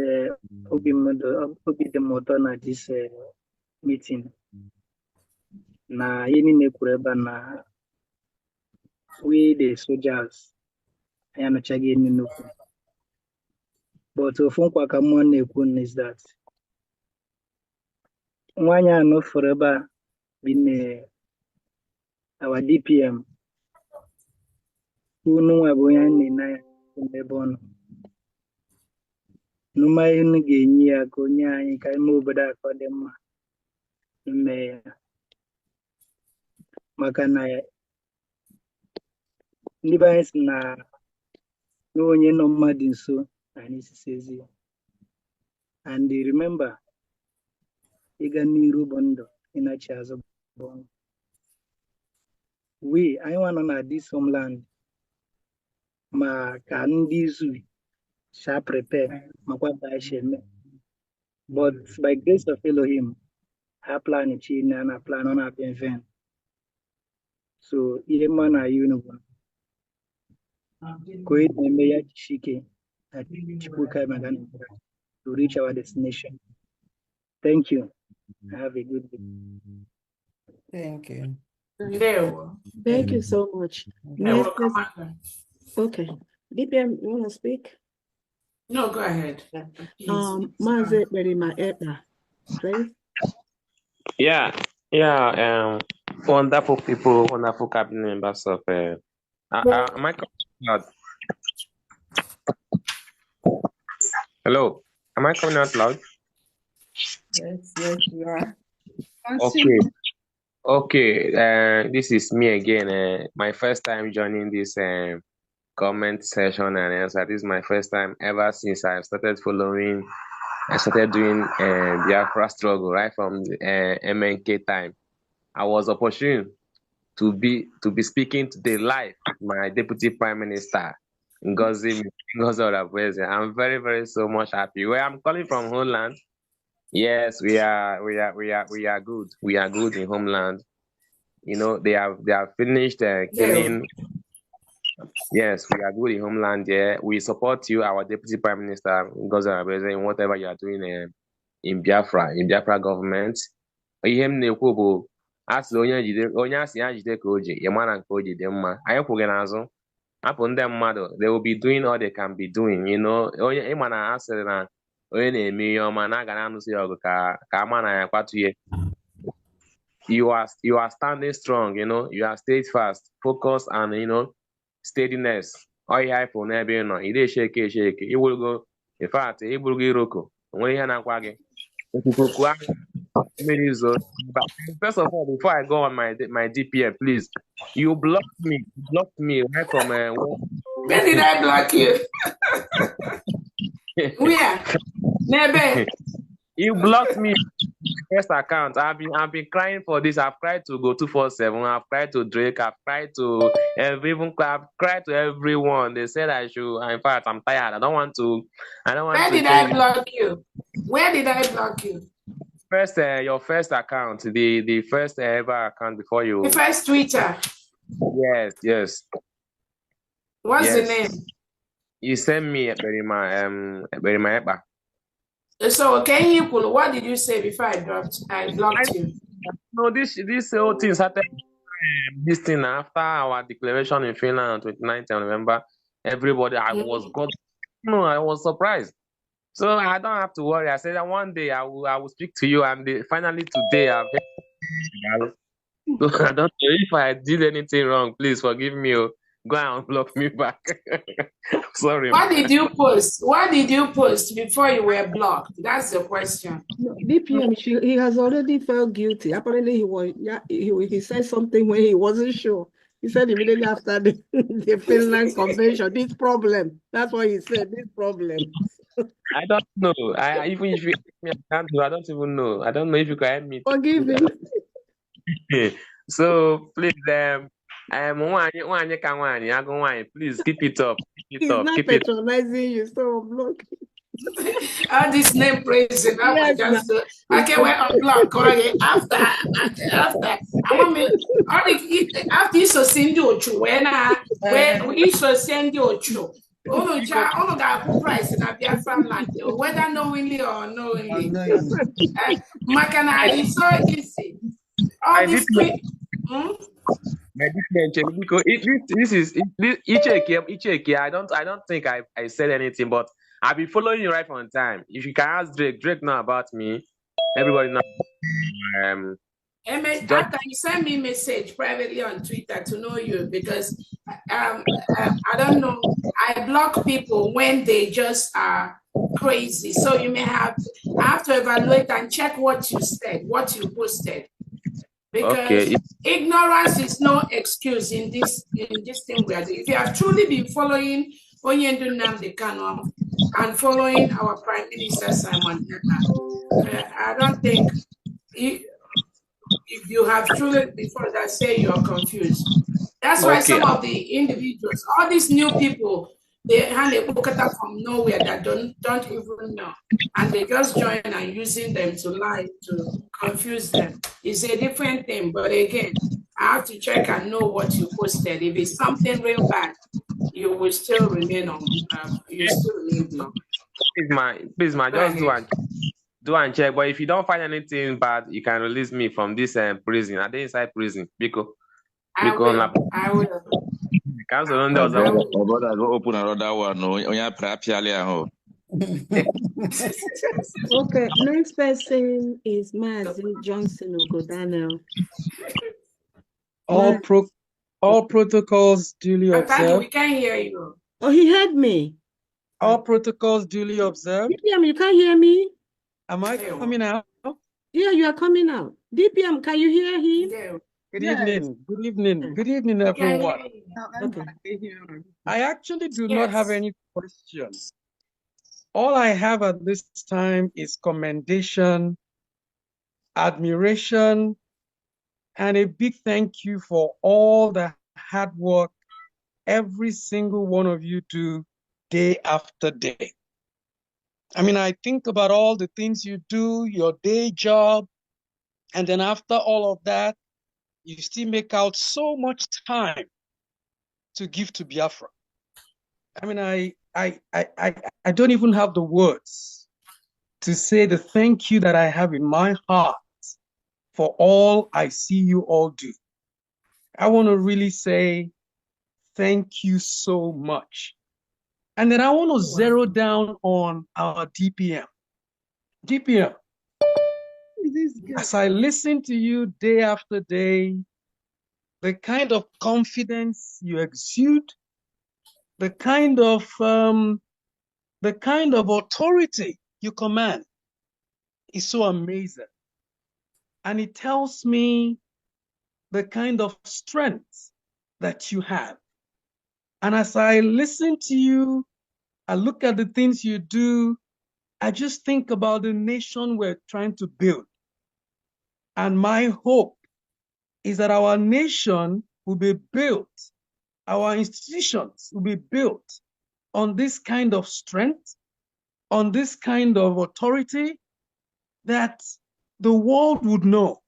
obi the motor na this meeting. Na yeni nekureba na we the soldiers. I am a chagi nuku. But ofun kwa kama nekun is that Mwanya no forever been our DPM. Who know aboya ni na ndebono. Numa yun genyi ako nya yi kai mo bada ko dem me makana ndi ba na no onye no mmadụ nso anyị sisezi. And remember ịga n'iru bụ ndụ ịnachi azụ bụ ọnwụ. We anyị nwa nọ na this homeland ma ka ndị zu sha prepare makwa ba sheme. But by grace of Elohim, ha plan chi na plan on up in vain. So ihe mma na yunu bụ ko eme ya chike at Chibukai Magana to reach our destination. Thank you. Have a good day. Thank you. Thank you so much. Next, okay. DPM, you want to speak? No, go ahead. Maze Berima Edna, please. Yeah, wonderful people, wonderful cabinet members of. Am I coming out? Hello, am I coming out loud? Yes, you are. Okay. This is me again. My first time joining this comment session and answer. This is my first time ever since I started following. I started doing Biafra struggle right from MNK time. I was opportune to be speaking today live with my Deputy Prime Minister, Ngozi Orabueze. I'm very, very so much happy. Where I'm calling from homeland, yes, we are good. We are good in homeland. You know, they have finished killing. Yes, we are good in homeland. Yeah, we support you, our Deputy Prime Minister, Ngozi Orabueze, in whatever you are doing in Biafra government. Ihe m na-ekwu bụ asị onye asị ya jide ka o ji ya mara nke o ji dị mma. Anyị kwụghị n'azụ hapụ ndị mmadụ, they will be doing all they can be doing. You know, onye ịma na asịrị na onye na-eme ihe ọma na aga na-anụsị ya ọgụ ka ama na ya kwatụye. You are standing strong, you know, you are steadfast, focused, and you know, steadiness. All you have for n'ebe nọ, ị na-esheke iwurugo, in fact, iburugo iroko, onwere ihe na-akwa gị. First of all, before I go on my DPM, please, you blocked me right from When did I block you? Where? Never. You blocked me. First account. I've been crying for this. I've cried to go 247. I've cried to Drake. I've cried to I've cried to everyone. They said I should. In fact, I'm tired. I don't want to. Where did I block you? Where did I block you? First, your first account, the first ever account before you. The first Twitter. Yes. What's the name? You sent me Berima Eba. So can you pull? What did you say before I blocked you? No, this whole thing started. This thing after our declaration in Finland on 29th of November. Everybody, I was surprised. So I don't have to worry. I said that one day I will speak to you, and finally today I've. So I don't know if I did anything wrong. Please forgive me. Go and block me back. Sorry. What did you post? What did you post before you were blocked? That's the question. No, DPM, he has already felt guilty. Apparently, he said something when he wasn't sure. He said immediately after the Finland convention, this problem. That's what he said, this problem. I don't know. Even if you I don't even know. I don't know if you can help me. Forgive him. So please, please keep it up. He's not patronizing you, so block. All this name praising, I Yes, will just ma'am. okay, well, unblock. Okay, after, I want me. After you so send you to where you so send you to. All got price in a Biafran land, whether knowingly or unknowingly. Makana is so easy. All I did these three. my different because Icheke. I don't think I said anything, but I've been following you right from time. If you can ask Drake know about me, everybody know. After you send me message privately on Twitter to know you because I don't know. I block people when they just are crazy. So you may have I have to evaluate and check what you said, what you posted. Because ignorance is no excuse in this thing we are doing. If you have truly been following Onyendu Nnamdi Kanu and following our Prime Minister Simon Ekpa, I don't think if you have truly before that say you're confused. That's why some of the individuals, all these new people, they hand a bukata from nowhere that don't even know. And they just join and using them to lie, to confuse them. It's a different thing. But again, I have to check and know what you posted. If it's something real bad, you will still remain on you still remain blocked. Please, just do and check. But if you don't find anything bad, you can release me from this prison. Are they inside prison? Because I will. Council on those. Brother, go open another one. No, Okay, next person is Mazi Johnson Ogodano. All protocols duly observed. We can't hear you. Oh, he heard me. All protocols duly observed. DPM, you can't hear me? Am I coming out? Yeah, you are coming out. DPM, can you hear him? Good evening. Good evening. Good evening, everyone. Okay. I actually do not have any questions. All I have at this time is commendation, admiration, and a big thank you for all the hard work every single one of you do day after day. I mean, I think about all the things you do, your day job, and then after all of that, you still make out so much time to give to Biafra. I mean, I don't even have the words to say the thank you that I have in my heart for all I see you all do. I want to really say thank you so much. And then I want to zero down on our DPM. DPM, as I listen to you day after day, the kind of confidence you exude, the kind of authority you command is so amazing. And it tells me the kind of strength that you have. And as I listen to you, I look at the things you do, I just think about the nation we're trying to build. And my hope is that our nation will be built, our institutions will be built on this kind of strength, on this kind of authority, that the world would know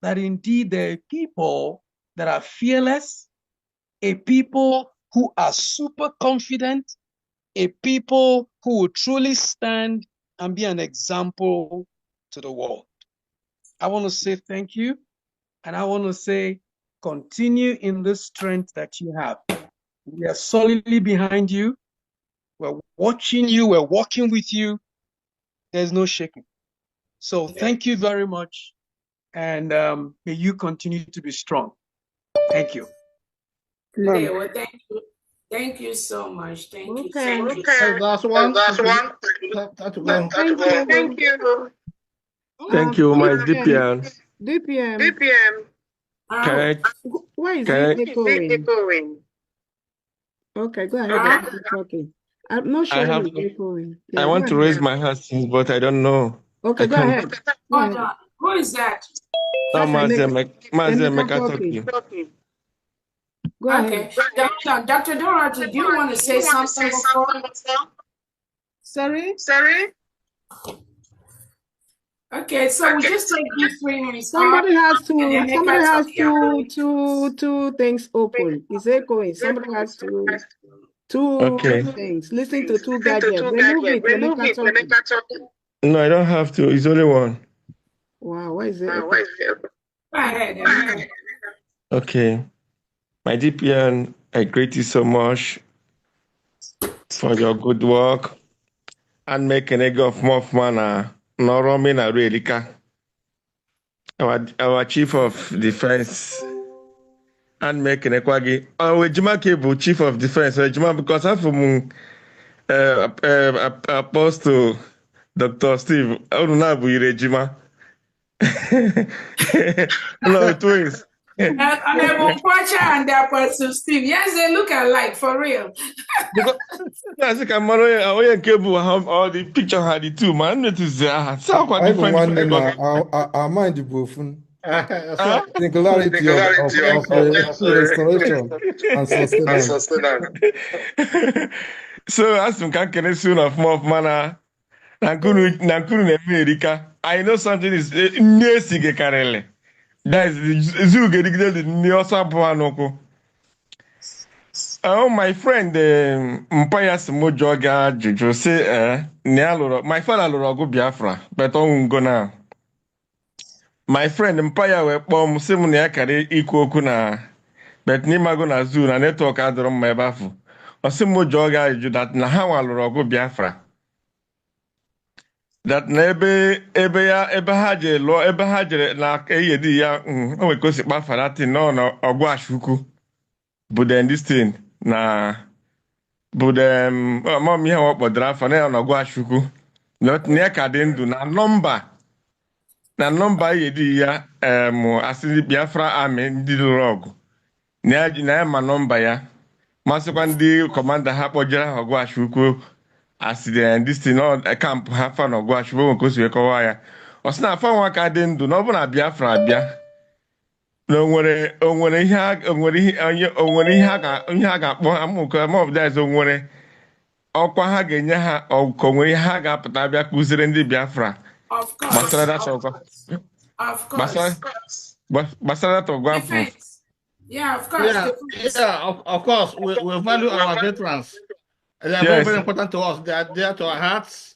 that indeed there are people that are fearless, a people who are super confident, a people who will truly stand and be an example to the world. I want to say thank you, and I want to say continue in the strength that you have. We are solidly behind you. We're watching you. We're walking with you. There's no shaking. So thank you very much, and may you continue to be strong. Thank you. Okay, well, thank you. Thank you so much. Thank you. Last one. Thank you. Thank you, my DPM. DPM. Why is it echoing? Okay, go ahead. Talking. I'm not sure why it's echoing. I want to raise my hand, but I don't know. Okay, go ahead. Hold on. Who is that? That's Mazi Emeka talking. talking. Go ahead. Okay. Dr. Dorothy, do you want to say something before? Sorry? Okay, so we just take these 3 minutes. Somebody has to. two things open. It's echoing. Somebody has two things. Listen to two gadgets. Remove it. Emeka talking. No, I don't have to. It's only one. Wow, why is it? Go ahead, Emeka. Okay. My DPN, I greet you so much for your good work and making a go of more fun. Noromi na Relika, our chief of defense, and making a quaggy. Our Jimake chief of defense, because I'm from Apostle Dr. Steve. I don't know Rejima. No, twins. Honorable Kwacha and their person Steve. Yes, they look alike for real. I think I'm cable. All the picture had the two man. It is so quite different. I mind the both. Singularity of restoration and sustenance. So as some can soon of more of mana. Nankunu America. I know something is nesige karele. That is the zoo getting the Niosa Buanoko. Oh, my friend, Mpaya Smojoga Juju say, my father Lorogo Biafra, but on go now. My friend Mpaya were bomb Simonia Kari equal kuna, but Nimago na zoo na network adron my bafu. Or Simojoga Juju that Nahawa Lorogo Biafra. That ebe haje lo ebe haje na eyedi ya o we kosi pa farati no ogwa ashuku but then this thing na but mom here wo podra fa na ogwa ashuku not near ka dị ndụ na nọmba eyedi ya asị Biafra army ndị lụrụ ọgụ na ma nọmba ya masịkwa ndị kọmanda ha kpọjere ha ogwa ashuku accident this thing all camp ha fa no go ashwo ko si ekowa ya o si na fa nwa ka dị ndụ na ọ bụ na Biafra abịa na onwere ihe ha ga-akpọ amụkọ of that onwere ọkwa ha ga-enye ha ọkọ nwere ihe ha ga-apụta bịa kụziri ndị Biafra gbasara data ọgwa gbasara data ọgwa afọ. Yeah, of course. Of course. We value our veterans. They are very, very important to us. They are dear to our hearts.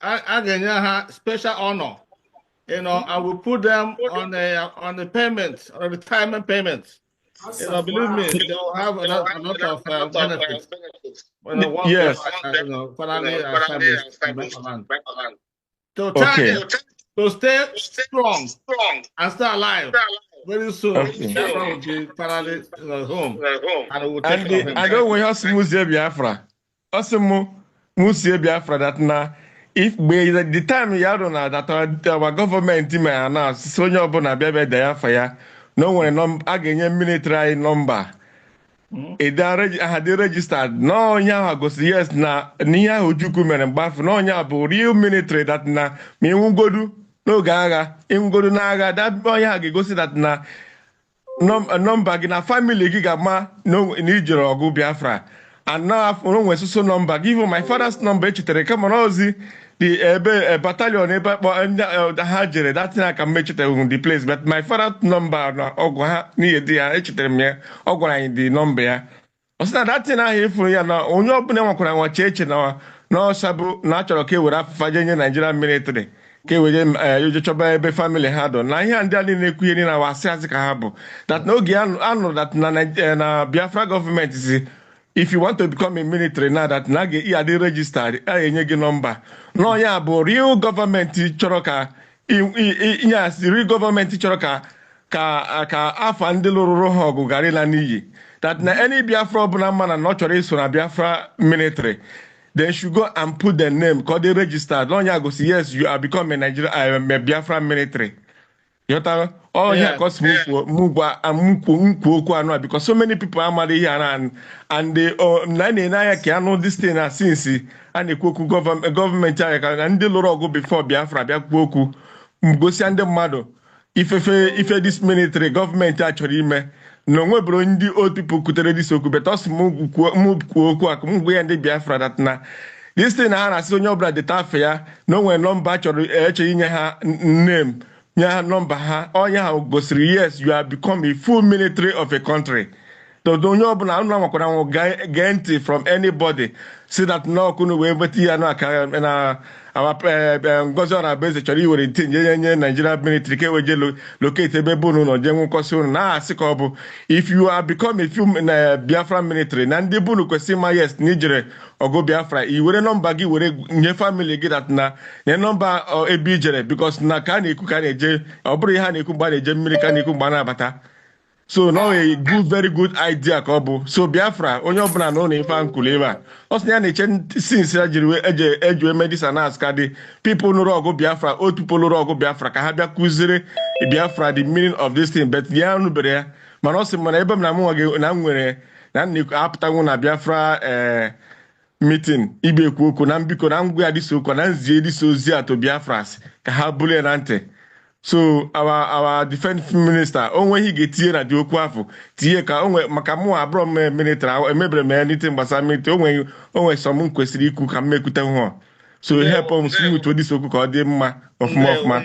Again, special honor. I will put them on the payment, on retirement payments. Awesome. Believe me, they will have a lot of benefits. Yes. Finally, to stay strong and stay alive. Very soon, Biafra will be finally home, and we will take care of him. I don't want us to move Biafra. Also, move Biafra that now, if the time you don't know that our government may announce, so you're going to be able to fire. No one again military number. It had registered. No, yeah, goes yes na near Ujuku men buff. No, yeah, but real military that na me won't go do. No gaga, in go to naga, that boy goes that na number in a family gigama, no need your go Biafra. And now no when so number, give my father's number to come on Ozi, the battalion the Hajere, that thing I can make it the place, but my father's number no near the H in the number. Osina that thing I hear for you now, only open one church now, no sabu natural okay with Fajan Nigerian military. You just a family had on. Now, here and there in Queen in our Sazika that no Gian, I know that na Biafra government is if you want to become a military now that Nagi are registered, I number. No, yeah, but real government choroka, yes, real government choroka, ka afandelo roho gugarila niyi. That na any Biafra man and not na Biafra military. They should go and put their name because they registered. Long ago, yes, you are becoming a Nigerian, a Biafra military. You know, oh yeah, because because so many people are here and they can know this thing since and the government and the Lord go before Biafra, gosi ndị mmadụ ife this military gọọmenti a chọrọ ime na onwebụrụ ndị old people kutere dis okwu bet ọsị m kwuo okwu a ka m gwa ya ndị Biafra dat na this thing na ha na-asị onye ọbụla deta afa ya na o nwere nọmba echọrọ inye ha name nye ha nọmba ha onye ha gosiri yes you have become a full military of a country. Onye ọbụla unu nwakwara nwụ gee ntị from anybody si that n'ọkụnụ wee nweta ya n'aka na Ngozi Orabueze chọrọ iwere tinye nye Nigeria military ka eweje locate ebe bụ unu nọ jee nwụkọsị unu na-asị ka ọ bụ if you are become a few Biafra military na ndị bụ unu kwesịrị ma yes na ijere ọgụ Biafra i were nọmba gị were nye family gị that na nye nọmba ebe ijere because na ka a na-ekwu ka a na-eje ọ bụrụ ihe a na-ekwu mgbe a na-eje mmiri ka a na-ekwu mgbe a na-abata. So now a very good idea ka ọ bụ so Biafra onye ọbụla na ụlọ ife nkụlụ ebe a ọ sị na ya na-eche since ya jiri eju eme disa na aska dị people nụrụ ọgụ Biafra old people nụrụ ọgụ Biafra ka ha bịa kụziri Biafra the meaning of this thing but ya nụbere ya mana ọ sị mana ebe m na m nwa gị na m nwere na m na-apụtanwu na Biafra meeting ibe ekwu okwu na mbiko na ngwa ya dịsa okwu na nzie dịsa ozi atọ Biafras ka ha bulie na ntị. So our defense minister onweghị ga-etinye na dị okwu afọ tinye ka onwe maka mụ abụrọ m military emebere m ya n'itin gbasara military onwe sọ m kwesịrị ikwu ka m ekwute hụ so help m smooth odisi okwu ka ọ dị mma ọfụma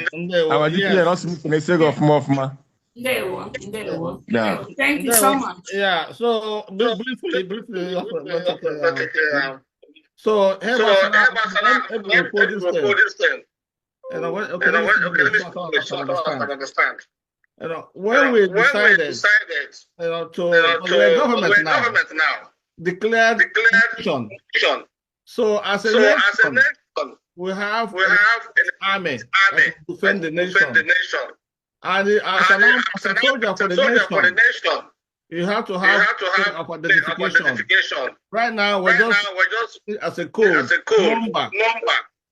our DPN ọsị m na-ese gị ọfụma. Thank you so much. Yeah, so briefly. So help us propose this thing. You know, okay, let's understand. You know, when we decided you know, we're government now, declared nation. So as a nation, we have an army to defend the nation. And as a soldier for the nation, you have to have of identification. Right now, we're just as a code number.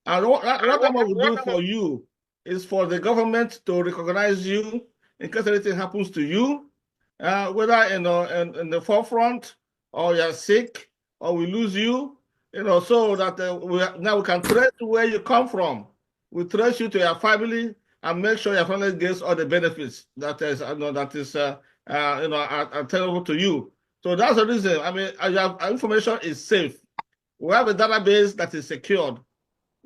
And whatever we do for you is for the government to recognize you in case anything happens to you, whether in the forefront or you're sick or we lose you, so that now we can trace where you come from. We trace you to your family and make sure your family gets all the benefits that is available to you. So that's the reason. I mean, your information is safe. We have a database that is secured.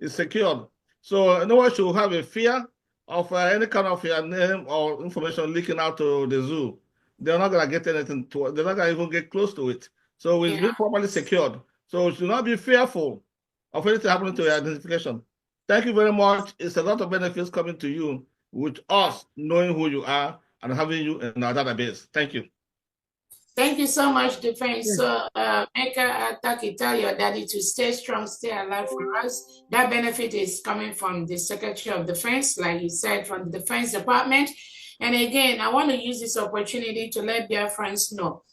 It's secured. So no one should have a fear of any kind of your name or information leaking out to the zoo. They're not going to get anything to it. They're not going to even get close to it. So it's been properly secured. So do not be fearful of anything happening to your identification. Thank you very much. It's a lot of benefits coming to you with us knowing who you are and having you in our database. Thank you. Thank you so much, Defense. So, Eka Ataki, tell your daddy to stay strong, stay alive for us. That benefit is coming from the Secretary of Defense, like you said, from the Defense Department. And again, I want to use this opportunity to let Biafrans know.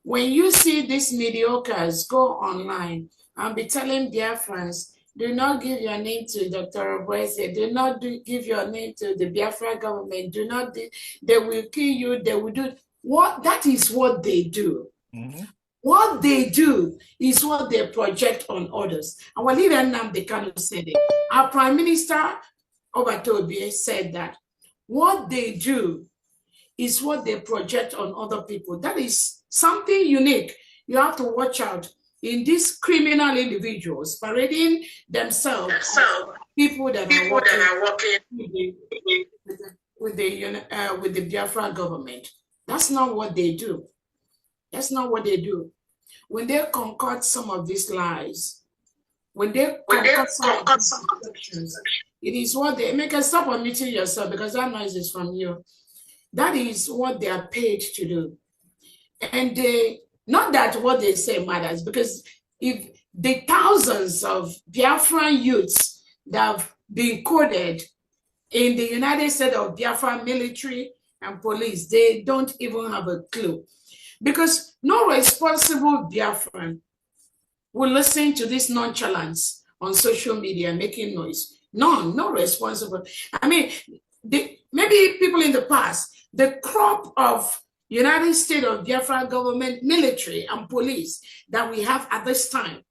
When you see these mediocres go online and be telling Biafrans, do not give your name to Dr. Orabueze, do not give your name to the Biafra government, do not, they will kill you, they will do. That is what they do. Mm-hmm. What they do is what they project on others. And when even Nnamdi Kanu said it, our Prime Minister Obatobie said that what they do is what they project on other people. That is something unique. You have to watch out in these criminal individuals parading themselves as people that are working with the Biafra government. That's not what they do. That's not what they do. When they concoct some of these lies, when they concoct some of these actions, it is what they make us stop unmuting yourself because that noise is from you. That is what they are paid to do. And not that what they say matters, because if the thousands of Biafran youths that have been coded in the United States of Biafra military and police, they don't even have a clue. Because no responsible Biafran will listen to this nonchalance on social media making noise. No responsible. I mean, maybe people in the past, the crop of United States of Biafra government, military and police that we have at this time,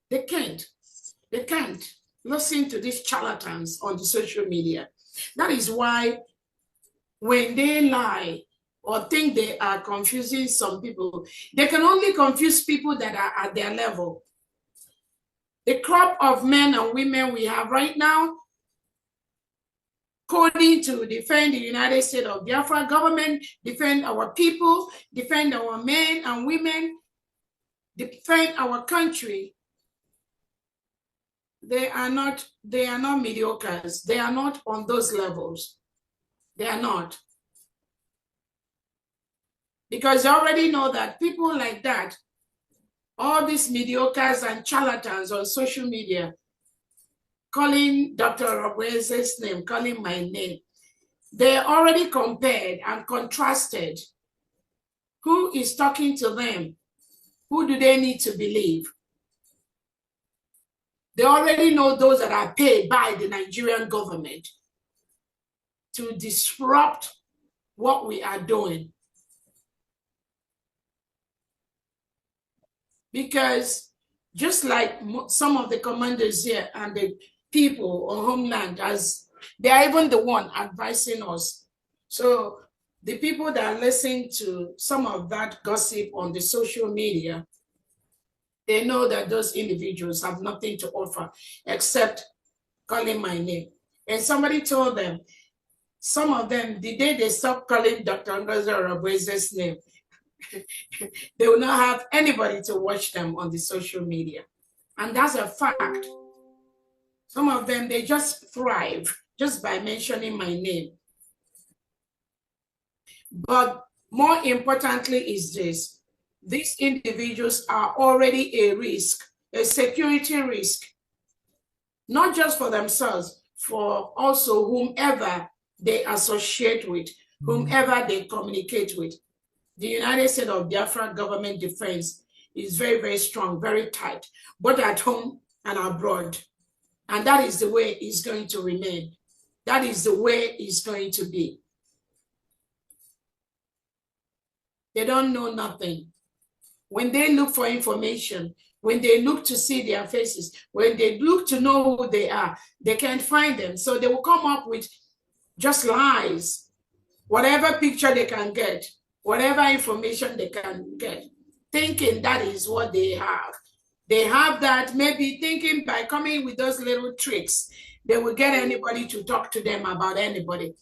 they can't listen to these charlatans on the social media. That is why when they lie or think they are confusing some people, they can only confuse people that are at their level. The crop of men and women we have right now, calling to defend the United States of Biafra government, defend our people, defend our men and women, defend our country. They are not mediocres. They are not on those levels. They are not. Because you already know that people like that, all these mediocres and charlatans on social media, calling Dr. Orabueze's name, calling my name, they already compared and contrasted who is talking to them. Who do they need to believe? They already know those that are paid by the Nigerian government to disrupt what we are doing. Because just like some of the commanders here and the people on Homeland, as they are even the one advising us. So the people that are listening to some of that gossip on the social media, they know that those individuals have nothing to offer except calling my name. And somebody told them, some of them, the day they stop calling Dr. Ngozi Orabueze's name, they will not have anybody to watch them on the social media. And that's a fact. Some of them, they just thrive just by mentioning my name. But more importantly is this: these individuals are already a risk, a security risk, not just for themselves, for also whomever they associate with, whomever they communicate with. The United States of Biafra government defense is very, very strong, very tight, both at home and abroad. And that is the way it's going to remain. That is the way it's going to be. They don't know nothing. When they look for information, when they look to see their faces, when they look to know who they are, they can't find them. So they will come up with just lies, whatever picture they can get, whatever information they can get, thinking that is what they have. They have that, maybe thinking by coming with those little tricks, they will get anybody to talk to them about anybody.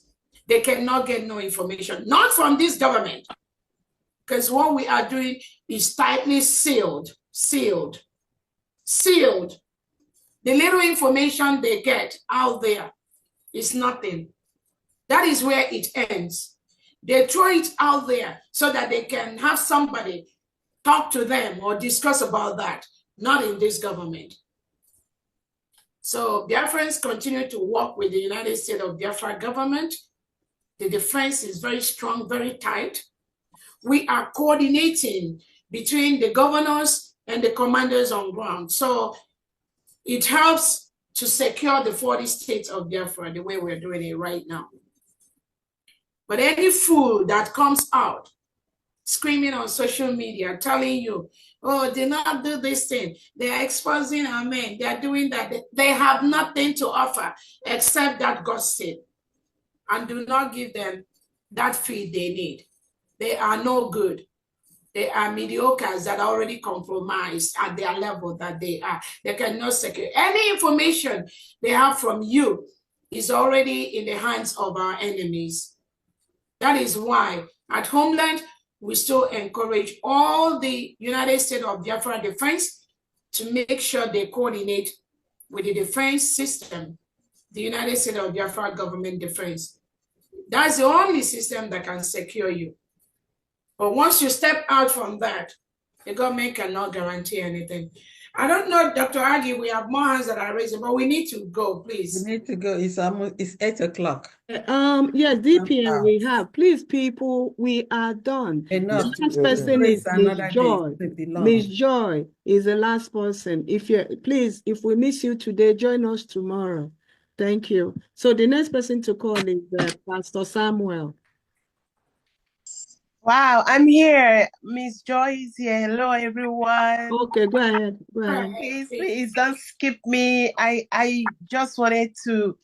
They cannot get no information, not from this government. Because what we are doing is tightly sealed. The little information they get out there is nothing. That is where it ends. They throw it out there so that they can have somebody talk to them or discuss about that. Not in this government. So Biafrans continue to work with the United States of Biafra government. The defense is very strong, very tight. We are coordinating between the governors and the commanders on ground. So it helps to secure the 40 states of Biafra the way we're doing it right now. But any fool that comes out screaming on social media, telling you, oh, they not do this thing, they are exposing our men, they are doing that, they have nothing to offer except that gossip, and do not give them that feed they need. They are no good. They are mediocres that are already compromised at their level that they are. They cannot secure. Any information they have from you is already in the hands of our enemies. That is why at Homeland, we still encourage all the United States of Biafra defense to make sure they coordinate with the defense system, the United States of Biafra government defense. That's the only system that can secure you. But once you step out from that, the government cannot guarantee anything. I don't know, Dr. Agi, we have more hands that are raising, but we need to go, please. We need to go. It's 8 o'clock. Yes, DPM we have. Please, people, we are done. Enough. The last person is Miss Joy. Miss Day. Joy is the last person. If we miss you today, join us tomorrow. Thank you. So the next person to call is Pastor Samuel. Wow, I'm here. Miss Joy is here. Hello, everyone. Okay, go ahead. Go ahead. Please don't skip me. I just wanted to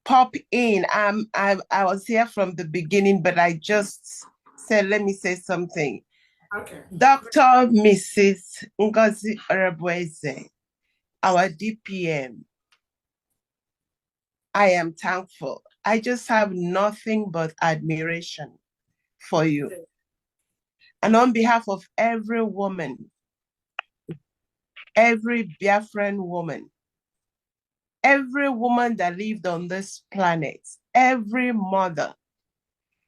pop in. I was here from the beginning, but I just said, let me say something. Okay. Dr. Mrs. Ngozi Orabueze, our DPM, I am thankful. I just have nothing but admiration for you. And on behalf of every woman, every Biafran woman, every woman that lived on this planet, every mother,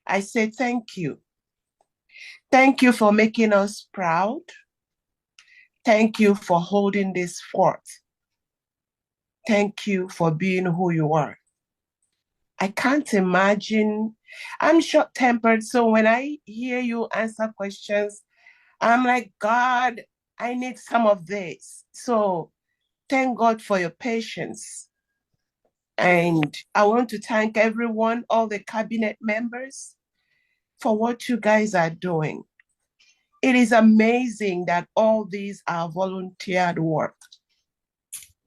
I say thank you. Thank you for making us proud. Thank you for holding this fort. Thank you for being who you are. I can't imagine. I'm short-tempered, so when I hear you answer questions, I'm like, God, I need some of this. So thank God for your patience. And I want to thank everyone, all the cabinet members, for what you guys are doing. It is amazing that all these are volunteered work.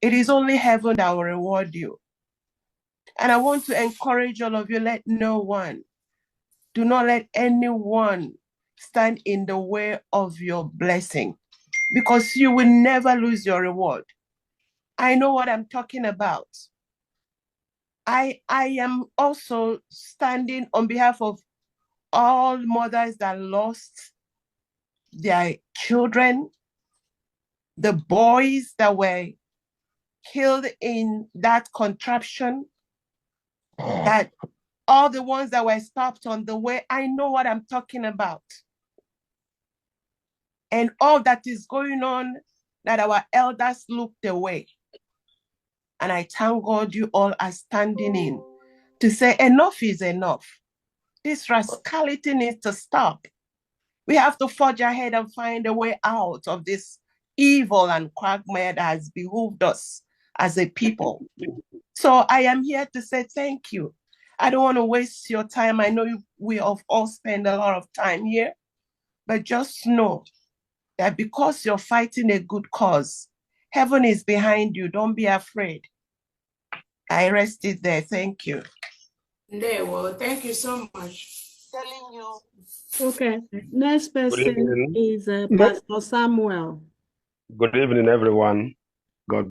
It is only heaven that will reward you. And I want to encourage all of you, do not let anyone stand in the way of your blessing, because you will never lose your reward. I know what I'm talking about. I am also standing on behalf of all mothers that lost their children, the boys that were killed in that contraption, that all the ones that were stopped on the way. I know what I'm talking about. And all that is going on, that our elders looked away. And I thank God you all are standing in to say enough is enough. This rascality needs to stop. We have to forge ahead and find a way out of this evil and quagmire that has behooved us as a people. So I am here to say thank you. I don't want to waste your time. I know we have all spent a lot of time here, but just know that because you're fighting a good cause, heaven is behind you. Don't be afraid. I rest it there. Thank you. Well, thank you so much. Telling you. Okay. Next Good person evening. is Pastor Samuel. Good evening, everyone. God